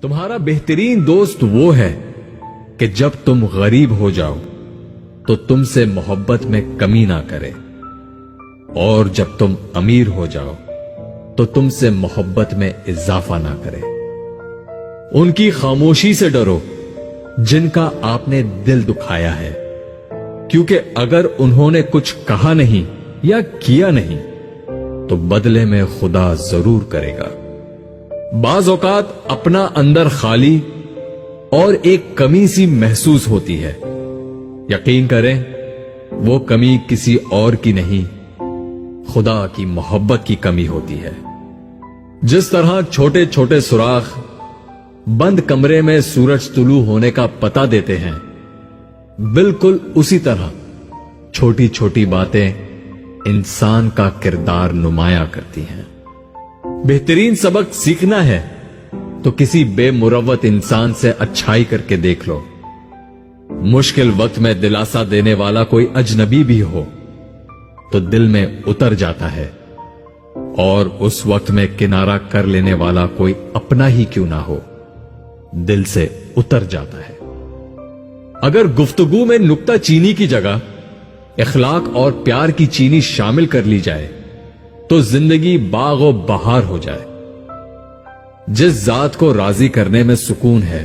تمہارا بہترین دوست وہ ہے کہ جب تم غریب ہو جاؤ تو تم سے محبت میں کمی نہ کرے، اور جب تم امیر ہو جاؤ تو تم سے محبت میں اضافہ نہ کرے۔ ان کی خاموشی سے ڈرو جن کا آپ نے دل دکھایا ہے، کیونکہ اگر انہوں نے کچھ کہا نہیں یا کیا نہیں تو بدلے میں خدا ضرور کرے گا۔ بعض اوقات اپنا اندر خالی اور ایک کمی سی محسوس ہوتی ہے، یقین کریں وہ کمی کسی اور کی نہیں، خدا کی محبت کی کمی ہوتی ہے۔ جس طرح چھوٹے چھوٹے سوراخ بند کمرے میں سورج طلوع ہونے کا پتہ دیتے ہیں، بالکل اسی طرح چھوٹی چھوٹی باتیں انسان کا کردار نمایاں کرتی ہیں۔ بہترین سبق سیکھنا ہے تو کسی بے مروت انسان سے اچھائی کر کے دیکھ لو۔ مشکل وقت میں دلاسا دینے والا کوئی اجنبی بھی ہو تو دل میں اتر جاتا ہے، اور اس وقت میں کنارہ کر لینے والا کوئی اپنا ہی کیوں نہ ہو دل سے اتر جاتا ہے۔ اگر گفتگو میں نکتہ چینی کی جگہ اخلاق اور پیار کی چینی شامل کر لی جائے تو زندگی باغ و بہار ہو جائے۔ جس ذات کو راضی کرنے میں سکون ہے،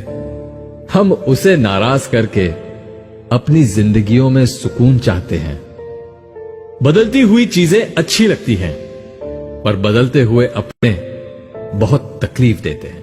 ہم اسے ناراض کر کے اپنی زندگیوں میں سکون چاہتے ہیں۔ بدلتی ہوئی چیزیں اچھی لگتی ہیں، پر بدلتے ہوئے اپنے بہت تکلیف دیتے ہیں۔